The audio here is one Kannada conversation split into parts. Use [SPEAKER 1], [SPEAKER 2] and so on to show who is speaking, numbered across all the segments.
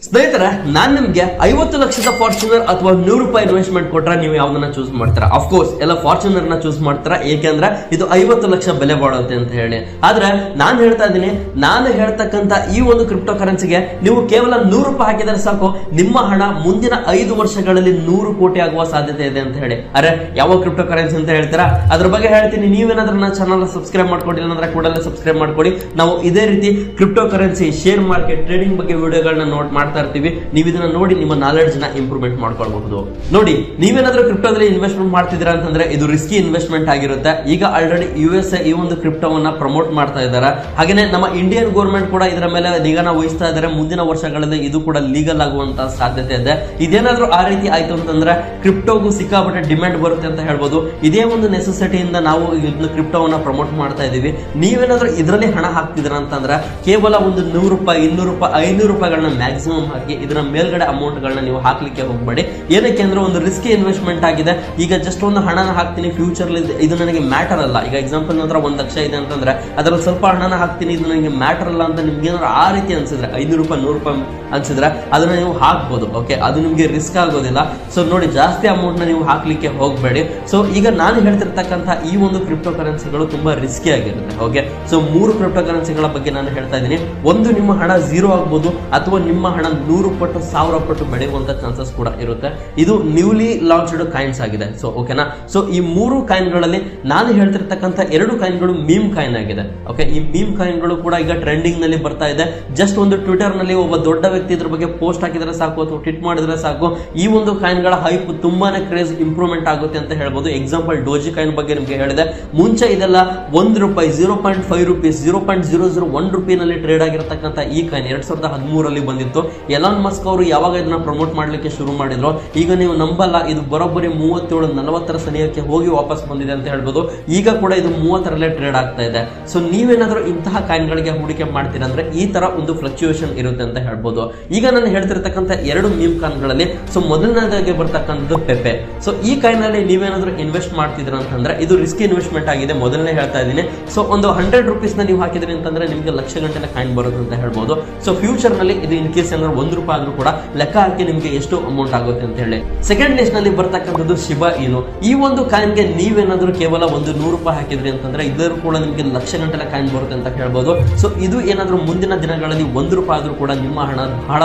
[SPEAKER 1] ಸ್ನೇಹಿತರೆ, ನಾನ್ ನಿಮ್ಗೆ 50 ಲಕ್ಷದ ಫಾರ್ಚುನರ್ ಅಥವಾ 100 ರೂಪಾಯಿ ಇನ್ವೆಸ್ಟ್ಮೆಂಟ್ ಕೊಟ್ರೆ ನೀವು ಯಾವ್ದನ್ನ ಚೂಸ್ ಮಾಡ್ತೀರಾ? ಅಫ್ಕೋರ್ಸ್ ಎಲ್ಲ ಫಾರ್ಚುನರ್ ನ ಚೂಸ್ ಮಾಡ್ತೀರಾ, ಏಕೆಂದ್ರೆ ಇದು 50 ಲಕ್ಷ ಬೆಲೆ ಬಾಳುತ್ತೆ ಅಂತ ಹೇಳಿ. ಆದ್ರೆ ನಾನು ಹೇಳ್ತಾ ಇದ್ದೀನಿ, ನಾನು ಹೇಳ್ತಕ್ಕಂತ ಈ ಒಂದು ಕ್ರಿಪ್ಟೋ ಕರೆನ್ಸಿಗೆ ನೀವು ಕೇವಲ 100 ರೂಪಾಯಿ ಹಾಕಿದರೆ ಸಾಕು, ನಿಮ್ಮ ಹಣ ಮುಂದಿನ 5 ವರ್ಷಗಳಲ್ಲಿ 100 ಕೋಟಿ ಆಗುವ ಸಾಧ್ಯತೆ ಇದೆ ಅಂತ ಹೇಳಿ. ಅರೆ ಯಾವ ಕ್ರಿಪ್ಟೋ ಕರೆನ್ಸಿ ಅಂತ ಹೇಳ್ತೀರಾ? ಅದ್ರ ಬಗ್ಗೆ ಹೇಳ್ತೀನಿ. ನೀವೇನಾದ್ರೂ ನನ್ನ ಚಾನಲ್ ಸಬ್ಸ್ಕ್ರೈಬ್ ಮಾಡ್ಕೊಂಡಿಲ್ಲ ಅಂದ್ರೆ ಕೂಡಲೇ ಸಬ್ಸ್ಕ್ರೈಬ್ ಮಾಡ್ಕೊಳ್ಳಿ. ನಾವು ಇದೇ ರೀತಿ crypto currency, share market, trading ಬಗ್ಗೆ ವಿಡಿಯೋಗಳನ್ನ ಮಾಡ್ತಾ ಇರ್ತೀವಿ. ನೀವು ಇದನ್ನ ನೋಡಿ ನಿಮ್ಮ ನಾಲೆಡ್ಜ್ ನ ಇಂಪ್ರೂವ್ಮೆಂಟ್ ಮಾಡ್ಕೊಳ್ಬಹುದು. ನೋಡಿ, ನೀವೇನಾದ್ರೂ ಕ್ರಿಪ್ಟೋದಲ್ಲಿ ಇನ್ವೆಸ್ಟ್ಮೆಂಟ್ ಮಾಡ್ತಿದ್ದೀರಾ ಅಂತಂದ್ರೆ ಇದು ರಿಸ್ಕಿ ಇನ್ವೆಸ್ಟ್ಮೆಂಟ್ ಆಗಿರುತ್ತೆ. ಈಗ ಆಲ್ರೆಡಿ USA ಈ ಒಂದು ಕ್ರಿಪ್ಟೋವನ್ನ ಪ್ರಮೋಟ್ ಮಾಡ್ತಾ ಇದ್ದಾರೆ. ಹಾಗೇನೆ ನಮ್ಮ ಇಂಡಿಯನ್ ಗೌರ್ಮೆಂಟ್ ಕೂಡ ಇದರ ಮೇಲೆ ನಿಗಾನ ವಹಿಸ್ತಾ ಇದ್ದಾರೆ. ಮುಂದಿನ ವರ್ಷಗಳಲ್ಲಿ ಇದು ಕೂಡ ಲೀಗಲ್ ಆಗುವಂತ ಸಾಧ್ಯತೆ ಇದೆ. ಇದೇನಾದ್ರೂ ಆ ರೀತಿ ಆಯ್ತು ಅಂತಂದ್ರೆ ಕ್ರಿಪ್ಟೋಗೂ ಸಿಕ್ಕಾಪಟ್ಟೆ ಡಿಮ್ಯಾಂಡ್ ಬರುತ್ತೆ ಅಂತ ಹೇಳ್ಬೋದು. ಇದೇ ಒಂದು ನೆಸೆಸಿಟಿಯಿಂದ ನಾವು ಇದನ್ನ ಕ್ರಿಪ್ಟೋವನ್ನ ಪ್ರಮೋಟ್ ಮಾಡ್ತಾ ಇದೀವಿ. ನೀವೇನಾದ್ರೂ ಇದರಲ್ಲಿ ಹಣ ಹಾಕ್ತಿದ್ರ ಅಂತಂದ್ರೆ ಕೇವಲ ಒಂದು 100 ರೂಪಾಯಿ, 200 ರೂಪಾಯಿ, 500 ರೂಪಾಯಿಗಳನ್ನ ಮ್ಯಾಕ್ಸಿಮಮ್ ಹಾಕಿ ಇದರ ಮೇಲ್ಗಡೆ ಅಮೌಂಟ್ ಗಳನ್ನ ನೀವು ಹಾಕ್ಲಿಕ್ಕೆ ಹೋಗಬೇಡಿ. ಏನಕ್ಕೆ ಅಂದ್ರೆ ಒಂದು ರಿಸ್ಕಿ ಇನ್ವೆಸ್ಟ್ಮೆಂಟ್ ಆಗಿದೆ. ಈಗ ಜಸ್ಟ್ ಒಂದು ಹಣನ ಹಾಕ್ತೀನಿ, ಫ್ಯೂಚರ್ ಇದು ನನಗೆ ಮ್ಯಾಟರ್ ಅಲ್ಲ. ಈಗ ಎಕ್ಸಾಂಪಲ್ ನಂತರ 1 ಲಕ್ಷ ಇದೆ ಅಂತಂದ್ರೆ ಅದರಲ್ಲಿ ಸ್ವಲ್ಪ ಹಣನ ಹಾಕ್ತೀನಿ, ಇದು ನನಗೆ ಮ್ಯಾಟರ್ ಅಲ್ಲ ಅಂತ ನಿಮ್ಗೆ ಏನಾದ್ರು ಆ ರೀತಿ ಅನ್ಸಿದ್ರೆ 500 ರೂಪಾಯಿ 100 ರೂಪಾಯಿ ಅನ್ಸಿದ್ರೆ ಅದನ್ನ ನೀವು ಹಾಕ್ಬೋದು. ಓಕೆ, ಅದು ನಿಮ್ಗೆ ರಿಸ್ಕ್ ಆಗೋದಿಲ್ಲ. ಸೊ ನೋಡಿ, ಜಾಸ್ತಿ ಅಮೌಂಟ್ ನ ನೀವು ಹಾಕ್ಲಿಕ್ಕೆ ಹೋಗಬೇಡಿ. ಸೊ ಈಗ ನಾನು ಹೇಳ್ತಿರ್ತಕ್ಕಂಥ ಈ ಒಂದು ಕ್ರಿಪ್ಟೋ ಕರೆನ್ಸಿಗಳು ತುಂಬಾ ರಿಸ್ಕಿ ಆಗಿರುತ್ತೆ. ಓಕೆ, ಸೊ 3 ಕ್ರಿಪ್ಟೋ ಕರೆನ್ಸಿಗಳ ಬಗ್ಗೆ ನಾನು ಹೇಳ್ತಾ ಇದ್ದೀನಿ. ಒಂದು, ನಿಮ್ಮ ಹಣ 0 ಆಗ್ಬೋದು, ಅಥವಾ ನಿಮ್ಮ ಹಣ 100 ಪಟ್ಟು 1000 ಪಟ್ಟು ಬೆಳೆಯುವಂತ ಚಾನ್ಸಸ್ ಕೂಡ ಇರುತ್ತೆ. ಇದು ನ್ಯೂಲಿ ಲಾಂಚ್ಡ್ ಕಾಯಿನ್ಸ್ ಆಗಿದೆ. ಸೊ ಓಕೆನಾ. ಸೊ ಈ 3 ಕಾಯಿನ್ಗಳಲ್ಲಿ ನಾನು ಹೇಳ್ತಿರ್ತಕ್ಕಂಥ 2 ಕಾಯಿನ್ಗಳು ಮೀಮ್ ಕಾಯಿನ್ ಆಗಿದೆ. ಓಕೆ, ಈ ಮೀಮ್ ಕಾಯಿನ್ಗಳು ಕೂಡ ಈಗ ಟ್ರೆಂಡಿಂಗ್ ನಲ್ಲಿ ಬರ್ತಾ ಇದೆ. ಜಸ್ಟ್ ಒಂದು ಟ್ವಿಟರ್ ನಲ್ಲಿ ಒಬ್ಬ ದೊಡ್ಡ ವ್ಯಕ್ತಿ ಇದ್ರ ಬಗ್ಗೆ ಪೋಸ್ಟ್ ಹಾಕಿದ್ರೆ ಸಾಕು ಅಥವಾ ಟ್ವೀಟ್ ಮಾಡಿದ್ರೆ ಸಾಕು, ಈ ಒಂದು ಕಾಯಿನ್ಗಳ ಹೈಪ್ ತುಂಬಾನೇ ಕ್ರೇಜ್ ಇಂಪ್ರೂವ್ಮೆಂಟ್ ಆಗುತ್ತೆ ಅಂತ ಹೇಳ್ಬೋದು. ಎಕ್ಸಾಂಪಲ್ ಡೋಜಿ ಕಾಯಿನ್ ಬಗ್ಗೆ ನಿಮ್ಗೆ ಹೇಳಿದೆ. ಮುಂಚೆ ಇದೆಲ್ಲ 1 ರೂಪಾಯಿ, 0.5 ರೂಪೀಸ್, 0.001 ರೂಪಾಯಿನಲ್ಲಿ ಟ್ರೇಡ್ ಆಗಿರತಕ್ಕಂಥ ಈ ಕಾಯಿನ್ 2013 ಬಂದಿತ್ತು. ಎಲಾನ್ ಮಸ್ಕ್ ಅವರು ಯಾವಾಗ ಇದನ್ನ ಪ್ರಮೋಟ್ ಮಾಡ್ಲಿಕ್ಕೆ ಶುರು ಮಾಡಿದ್ರು, ಈಗ ನೀವು ನಂಬಲ್ಲ, ಇದು ಬರೋಬ್ಬರಿ 37-40 ಸನಿಯಕ್ಕೆ ಹೋಗಿ ವಾಪಸ್ ಬಂದಿದೆ ಅಂತ ಹೇಳ್ಬೋದು. ಈಗ ಕೂಡ ಇದು 30ರಲ್ಲೇ ಟ್ರೇಡ್ ಆಗ್ತಾ ಇದೆ. ಸೊ ನೀವೇನಾದ್ರೂ ಇಂತಹ ಕಾಯಿನ್ಗಳಿಗೆ ಹೂಡಿಕೆ ಮಾಡ್ತೀರಾ ಅಂದ್ರೆ ಈ ತರ ಒಂದು ಫ್ಲಕ್ಚುಯೇಷನ್ ಇರುತ್ತೆ ಅಂತ ಹೇಳ್ಬೋದು. ಈಗ ನಾನು ಹೇಳ್ತಿರ್ತಕ್ಕಂಥ 2 ಮೀಮ್ ಕಾಯಿನ್ಗಳಲ್ಲಿ ಸೊ ಮೊದಲನೇದಾಗಿ ಬರ್ತಕ್ಕಂಥದ್ದು ಪೆಪೆ. ಸೊ ಈ ಕಾಯಿನ್ ಅಲ್ಲಿ ನೀವೇನಾದ್ರೂ ಇನ್ವೆಸ್ಟ್ ಮಾಡ್ತಿದ್ರ ಅಂತಂದ್ರೆ ಇದು ರಿಸ್ಕಿ ಇನ್ವೆಸ್ಟ್ಮೆಂಟ್ ಆಗಿದೆ, ಮೊದಲನೇ ಹೇಳ್ತಾ ಇದ್ದೀನಿ. ಸೊ ಒಂದು 100 ರೂಪೀಸ್ ನ ನೀವು ಹಾಕಿದ್ರಿ ಅಂತಂದ್ರೆ ನಿಮ್ಗೆ ಲಕ್ಷ ಗಂಟೆ ಕಾಯಿನ್ ಬರುತ್ತೆ ಅಂತ ಹೇಳ್ಬೋದು. ಸೊ ಫ್ಯೂಚರ್ ನಲ್ಲಿ ಇದು ಇನ್ ಕೇಸ್ ಏನಾದ್ರು 1 ರೂಪಾಯಿ ಆದ್ರೂ ಕೂಡ ಲೆಕ್ಕ ಹಾಕಿ ನಿಮ್ಗೆ ಎಷ್ಟು ಅಮೌಂಟ್ ಆಗುತ್ತೆ ಅಂತ ಹೇಳಿ. ಸೆಕೆಂಡ್ ಲಿಸ್ಟ್ ನಲ್ಲಿ ಬರ್ತಕ್ಕಂಥದ್ದು ಶಿಬಾ ಇನು. ಈ ಒಂದು ಕಾಯಿನ್ಗೆ ನೀವೇನಾದ್ರೂ ಕೇವಲ ಒಂದು 100 ರೂಪಾಯಿ ಹಾಕಿದ್ರಿ ಅಂತಂದ್ರೆ ಇದರ ಕೂಡ ನಿಮ್ಗೆ ಲಕ್ಷ ಗಂಟೆ ಕಾಯಿನ್ ಬರುತ್ತೆ ಅಂತ ಹೇಳ್ಬೋದು. ಸೊ ಇದು ಏನಾದ್ರೂ ಮುಂದಿನ ದಿನಗಳಲ್ಲಿ 1 ರೂಪಾಯಿ ಆದ್ರೂ ಕೂಡ ನಿಮ್ಮ ಹಣ ಬಹಳ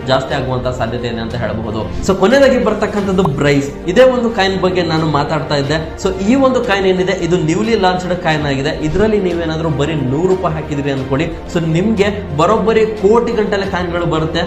[SPEAKER 1] ಜಾಸ್ತಿ ಆಗುವಂತ ಸಾಧ್ಯತೆ ಇದೆ ಅಂತ ಹೇಳಬಹುದು. ಸೊ ಕೊನೆಯದಾಗಿ ಬರ್ತಕ್ಕಂಥದ್ದು ಬ್ರೈಸ್. ಇದೇ ಒಂದು ಕಾಯಿನ್ ಬಗ್ಗೆ ನಾನು ಮಾತಾಡ್ತಾ ಇದ್ದೆ. ಸೊ ಈ ಒಂದು ಕಾಯಿನ್ ಏನಿದೆ ಇದು ನ್ಯೂಲಿ ಲಾಂಚ್ಡ್ ಕಾಯಿನ್ ಆಗಿದೆ. ಇದರಲ್ಲಿ ನೀವೇನಾದ್ರೂ ಬರೀ 100 ರೂಪಾಯಿ ಹಾಕಿದ್ರಿ ಅನ್ಕೊಳ್ಳಿ, ಸೊ ನಿಮ್ಗೆ ಬರೋಬ್ಬರಿ ಕೋಟಿ ಗಂಟಲೆ ಕಾಯಿನ್ಗಳು ಬರುತ್ತೆ.